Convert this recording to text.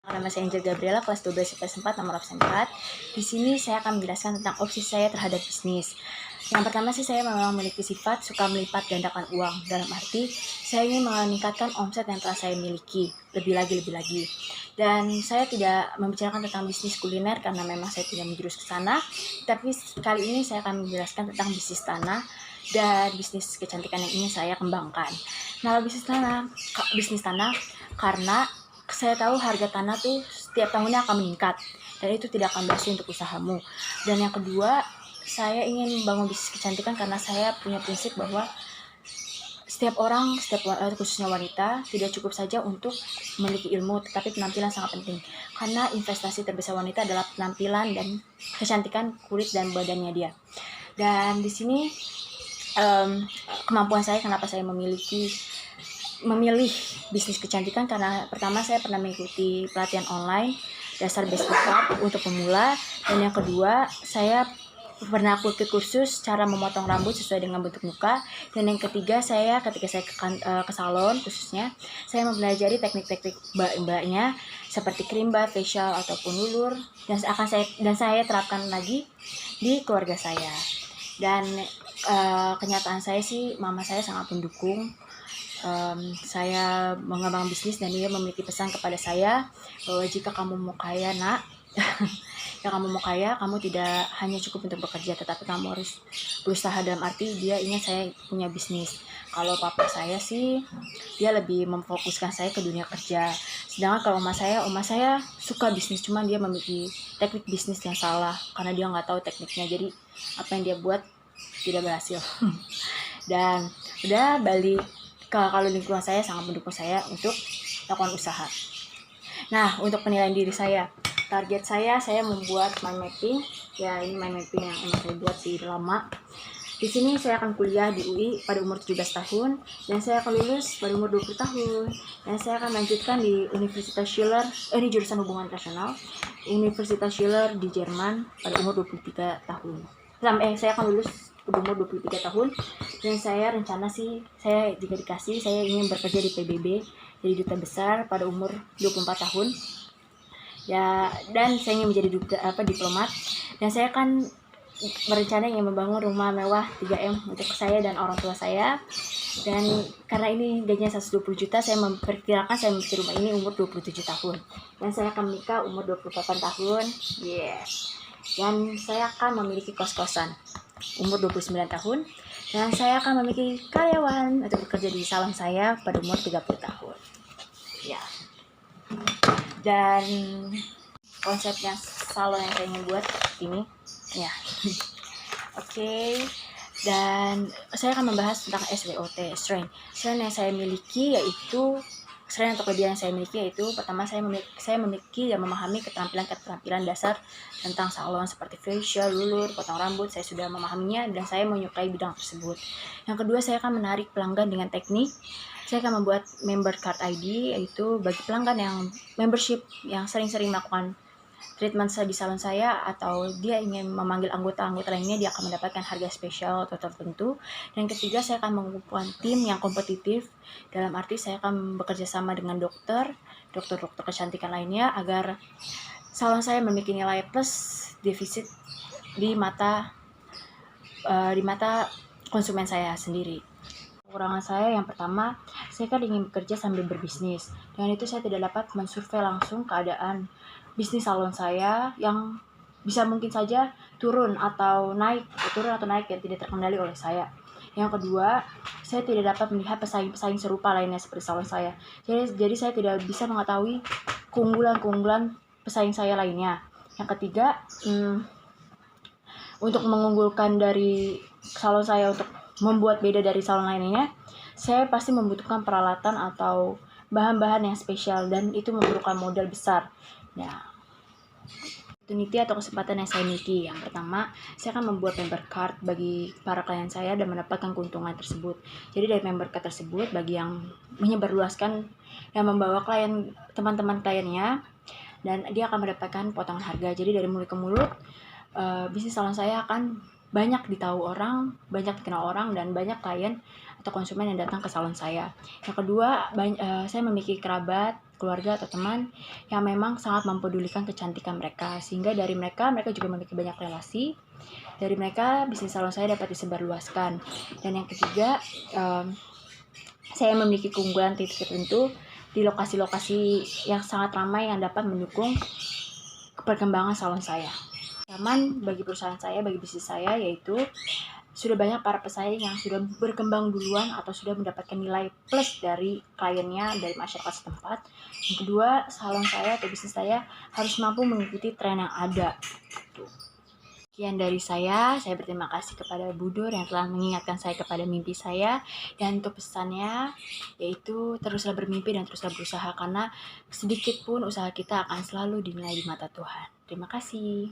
Nama saya Angel Gabriela, kelas 12 IPS 4, nomor absen 4. Di sini saya akan menjelaskan tentang opsi saya terhadap bisnis. Yang pertama sih, saya memang memiliki sifat suka melipat gandakan uang. Dalam arti, saya ingin meningkatkan omset yang telah saya miliki lebih lagi. Dan saya tidak membicarakan tentang bisnis kuliner karena memang saya tidak menjurus ke sana. Tapi kali ini saya akan menjelaskan tentang bisnis tanah dan bisnis kecantikan yang ingin saya kembangkan. Nah, bisnis tanah karena saya tahu harga tanah tuh setiap tahunnya akan meningkat dan itu tidak akan berhasil untuk usahamu. Dan yang kedua, saya ingin membangun bisnis kecantikan karena saya punya prinsip bahwa setiap orang, khususnya wanita, tidak cukup saja untuk memiliki ilmu, tetapi penampilan sangat penting. Karena investasi terbesar wanita adalah penampilan dan kecantikan kulit dan badannya dia. Dan di sini kemampuan saya, kenapa saya memilih bisnis kecantikan, karena pertama saya pernah mengikuti pelatihan online dasar basic makeup untuk pemula, dan yang kedua saya pernah ikut kursus cara memotong rambut sesuai dengan bentuk muka, dan yang ketiga ketika saya ke salon khususnya saya mempelajari teknik-teknik mbaknya seperti krimba, facial ataupun lulur, dan saya terapkan lagi di keluarga saya. Dan kenyataan saya sih, mama saya sangat mendukung saya mengembang bisnis, dan dia memiliki pesan kepada saya bahwa jika kamu mau kaya, nak, jika kamu mau kaya, kamu tidak hanya cukup untuk bekerja, tetapi kamu harus berusaha. Dalam arti dia ingin saya punya bisnis. Kalau papa saya sih, dia lebih memfokuskan saya ke dunia kerja. Sedangkan kalau oma saya suka bisnis, cuman dia memiliki teknik bisnis yang salah karena dia nggak tahu tekniknya. Jadi apa yang dia buat tidak berhasil. Dan udah balik kalau lingkungan saya sangat mendukung saya untuk melakukan usaha. Nah, untuk penilaian diri saya, target saya membuat mind mapping. Ya, ini mind mapping yang emang saya buat sih lama. Di sini saya akan kuliah di UI pada umur 17 tahun, dan saya akan lulus pada umur 20 tahun. Dan saya akan melanjutkan di Universitas Schiller, ini jurusan hubungan internasional, Universitas Schiller di Jerman pada umur 23 tahun. Saya akan lulus umur 23 tahun, dan saya rencana sih, saya jika dikasih, saya ingin bekerja di PBB jadi duta besar pada umur 24 tahun ya, dan saya ingin menjadi diplomat, dan saya akan berencana ingin membangun rumah mewah 3M untuk saya dan orang tua saya. Dan karena ini gajinya 120 juta, saya memperkirakan saya memiliki rumah ini umur 27 tahun, dan saya akan menikah umur 28 tahun. Dan saya akan memiliki kos-kosan umur 29 tahun, dan saya akan memiliki karyawan untuk bekerja di salon saya pada umur 30 tahun. Ya. Dan konsepnya salon yang saya ingin buat ini, ya. Oke. Dan saya akan membahas tentang SWOT, strength yang saya miliki, yaitu strength atau kelebihan yang saya miliki, yaitu pertama saya memiliki dan memahami keterampilan dasar tentang salon seperti facial, lulur, potong rambut. Saya sudah memahaminya dan saya menyukai bidang tersebut. Yang kedua, saya akan menarik pelanggan dengan teknik. Saya akan membuat member card ID, yaitu bagi pelanggan yang membership yang sering-sering melakukan treatment di salon saya, atau dia ingin memanggil anggota-anggota lainnya, dia akan mendapatkan harga spesial atau tertentu. Dan ketiga, saya akan mengumpulkan tim yang kompetitif. Dalam arti saya akan bekerja sama dengan dokter kecantikan lainnya agar salon saya memiliki nilai plus defisit di mata konsumen saya sendiri. Kekurangan saya yang pertama, saya kan ingin bekerja sambil berbisnis. Dengan itu saya tidak dapat mensurvei langsung keadaan bisnis salon saya yang bisa mungkin saja turun atau naik yang tidak terkendali oleh saya. Yang kedua, saya tidak dapat melihat pesaing serupa lainnya seperti salon saya. Jadi saya tidak bisa mengetahui keunggulan pesaing saya lainnya. Yang ketiga, untuk mengunggulkan dari salon saya untuk membuat beda dari salon lainnya, saya pasti membutuhkan peralatan atau bahan-bahan yang spesial, dan itu memerlukan modal besar. Nah, opportunity atau kesempatan yang saya miliki, yang pertama, saya akan membuat member card bagi para klien saya dan mendapatkan keuntungan tersebut. Jadi dari member card tersebut, bagi yang menyebarluaskan, yang membawa teman-teman kliennya, dan dia akan mendapatkan potongan harga. Jadi dari mulut ke mulut, bisnis salon saya akan banyak ditahu orang, banyak dikenal orang, dan banyak klien atau konsumen yang datang ke salon saya. Yang kedua, saya memiliki kerabat keluarga atau teman yang memang sangat mempedulikan kecantikan mereka, sehingga dari mereka juga memiliki banyak relasi. Dari mereka bisnis salon saya dapat disebarluaskan. Dan yang ketiga, saya memiliki keunggulan titik tertentu di lokasi-lokasi yang sangat ramai yang dapat mendukung perkembangan salon saya. Nyaman bagi perusahaan saya, bagi bisnis saya, yaitu sudah banyak para pesaing yang sudah berkembang duluan atau sudah mendapatkan nilai plus dari kliennya, dari masyarakat setempat. Yang kedua, salon saya atau bisnis saya harus mampu mengikuti tren yang ada. Sekian dari saya berterima kasih kepada Bu Dur yang telah mengingatkan saya kepada mimpi saya. Dan untuk pesannya, yaitu teruslah bermimpi dan teruslah berusaha, karena sedikit pun usaha kita akan selalu dinilai di mata Tuhan. Terima kasih.